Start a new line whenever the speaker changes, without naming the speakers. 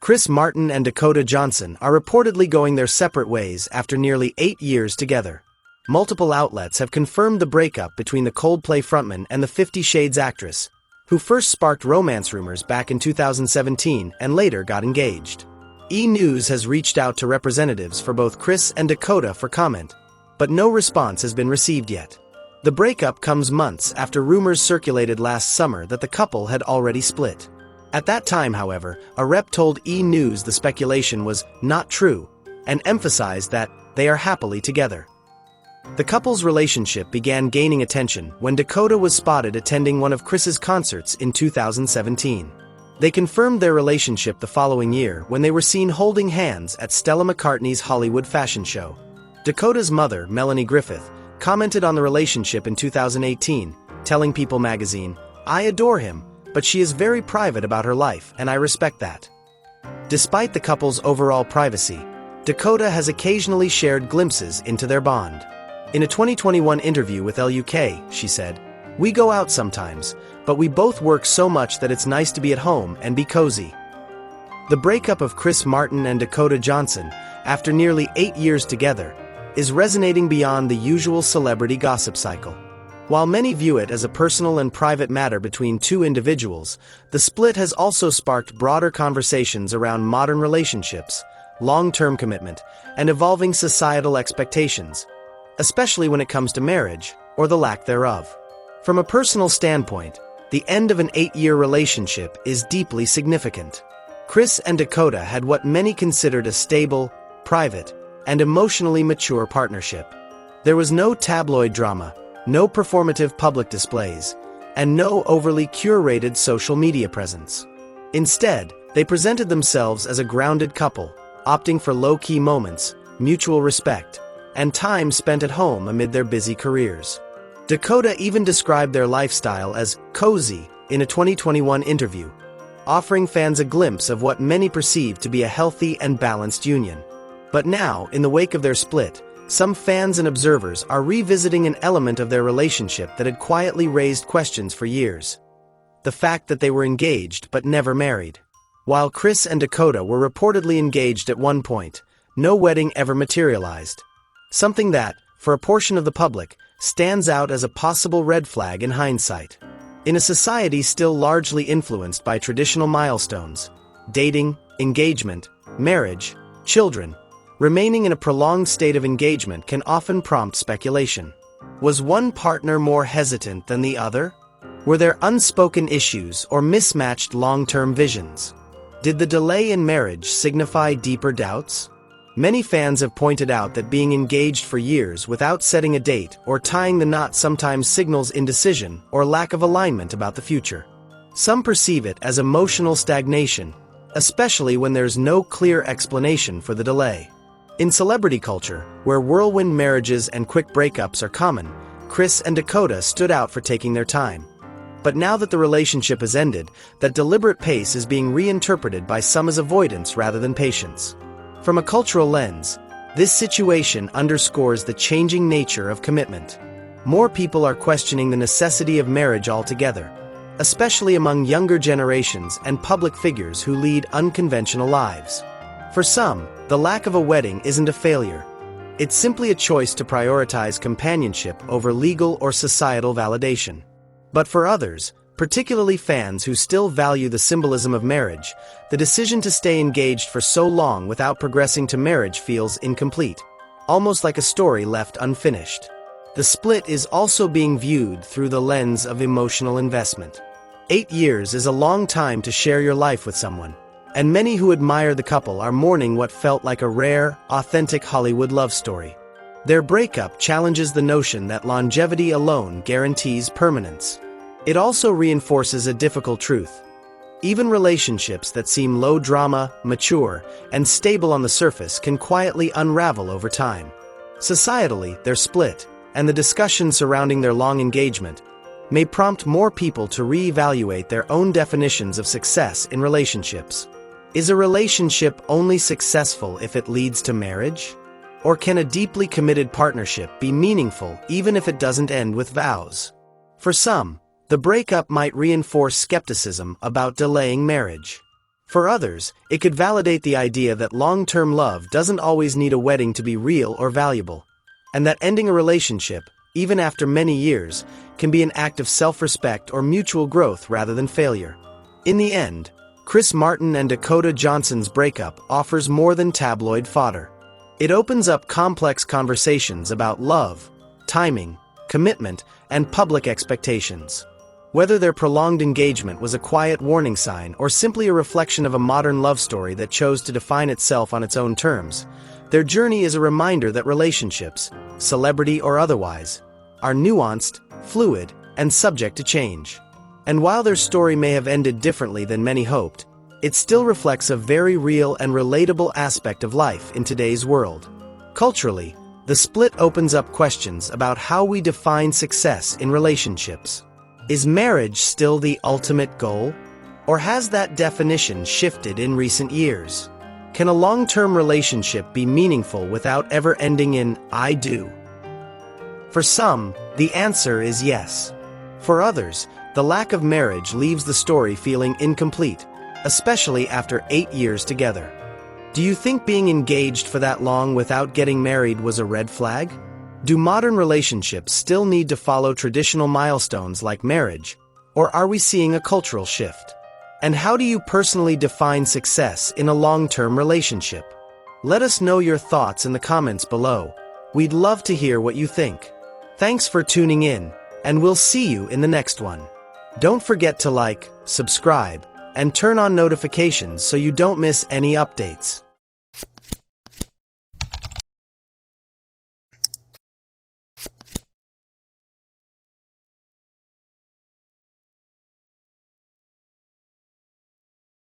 Chris Martin and Dakota Johnson are reportedly going their separate ways after nearly 8 years together. Multiple outlets have confirmed the breakup between the Coldplay frontman and the 50 Shades actress, who first sparked romance rumors back in 2017 and later got engaged. E! News has reached out to representatives for both Chris and Dakota for comment, but no response has been received yet. The breakup comes months after rumors circulated last summer that the couple had already split. At that time, however, a rep told E! News the speculation was not true and emphasized that they are happily together. The couple's relationship began gaining attention when Dakota was spotted attending one of Chris's concerts in 2017. They confirmed their relationship the following year when they were seen holding hands at Stella McCartney's Hollywood fashion show. Dakota's mother, Melanie Griffith, commented on the relationship in 2018, telling People magazine, "I adore him, but she is very private about her life, and I respect that." Despite the couple's overall privacy, Dakota has occasionally shared glimpses into their bond. In a 2021 interview with LUK, she said, "We go out sometimes, but we both work so much that it's nice to be at home and be cozy." The breakup of Chris Martin and Dakota Johnson, after nearly 8 years together, is resonating beyond the usual celebrity gossip cycle. While many view it as a personal and private matter between two individuals, the split has also sparked broader conversations around modern relationships, long-term commitment, and evolving societal expectations, especially when it comes to marriage, or the lack thereof. From a personal standpoint, the end of an 8-year relationship is deeply significant. Chris and Dakota had what many considered a stable, private, and emotionally mature partnership. There was no tabloid drama, no performative public displays, and no overly curated social media presence. Instead, they presented themselves as a grounded couple, opting for low-key moments, mutual respect, and time spent at home amid their busy careers. Dakota even described their lifestyle as cozy in a 2021 interview, offering fans a glimpse of what many perceive to be a healthy and balanced union. But now, in the wake of their split, some fans and observers are revisiting an element of their relationship that had quietly raised questions for years: the fact that they were engaged but never married. While Chris and Dakota were reportedly engaged at one point, no wedding ever materialized. Something that, for a portion of the public, stands out as a possible red flag in hindsight. In a society still largely influenced by traditional milestones, dating, engagement, marriage, children, remaining in a prolonged state of engagement can often prompt speculation. Was one partner more hesitant than the other? Were there unspoken issues or mismatched long-term visions? Did the delay in marriage signify deeper doubts? Many fans have pointed out that being engaged for years without setting a date or tying the knot sometimes signals indecision or lack of alignment about the future. Some perceive it as emotional stagnation, especially when there's no clear explanation for the delay. In celebrity culture, where whirlwind marriages and quick breakups are common, Chris and Dakota stood out for taking their time. But now that the relationship has ended, that deliberate pace is being reinterpreted by some as avoidance rather than patience. From a cultural lens, this situation underscores the changing nature of commitment. More people are questioning the necessity of marriage altogether, especially among younger generations and public figures who lead unconventional lives. For some, the lack of a wedding isn't a failure. It's simply a choice to prioritize companionship over legal or societal validation. But for others, particularly fans who still value the symbolism of marriage, the decision to stay engaged for so long without progressing to marriage feels incomplete, almost like a story left unfinished. The split is also being viewed through the lens of emotional investment. 8 years is a long time to share your life with someone, and many who admire the couple are mourning what felt like a rare, authentic Hollywood love story. Their breakup challenges the notion that longevity alone guarantees permanence. It also reinforces a difficult truth. Even relationships that seem low drama, mature, and stable on the surface can quietly unravel over time. Societally, they're split, and the discussion surrounding their long engagement may prompt more people to reevaluate their own definitions of success in relationships. Is a relationship only successful if it leads to marriage? Or can a deeply committed partnership be meaningful even if it doesn't end with vows? For some, the breakup might reinforce skepticism about delaying marriage. For others, it could validate the idea that long-term love doesn't always need a wedding to be real or valuable, and that ending a relationship, even after many years, can be an act of self-respect or mutual growth rather than failure. In the end, Chris Martin and Dakota Johnson's breakup offers more than tabloid fodder. It opens up complex conversations about love, timing, commitment, and public expectations. Whether their prolonged engagement was a quiet warning sign or simply a reflection of a modern love story that chose to define itself on its own terms, their journey is a reminder that relationships, celebrity or otherwise, are nuanced, fluid, and subject to change. And while their story may have ended differently than many hoped, it still reflects a very real and relatable aspect of life in today's world. Culturally, the split opens up questions about how we define success in relationships. Is marriage still the ultimate goal? Or has that definition shifted in recent years? Can a long-term relationship be meaningful without ever ending in "I do"? For some, the answer is yes. For others, the lack of marriage leaves the story feeling incomplete, especially after 8 years together. Do you think being engaged for that long without getting married was a red flag? Do modern relationships still need to follow traditional milestones like marriage, or are we seeing a cultural shift? And how do you personally define success in a long-term relationship? Let us know your thoughts in the comments below. We'd love to hear what you think. Thanks for tuning in, and we'll see you in the next one. Don't forget to like, subscribe, and turn on notifications so you don't miss any updates.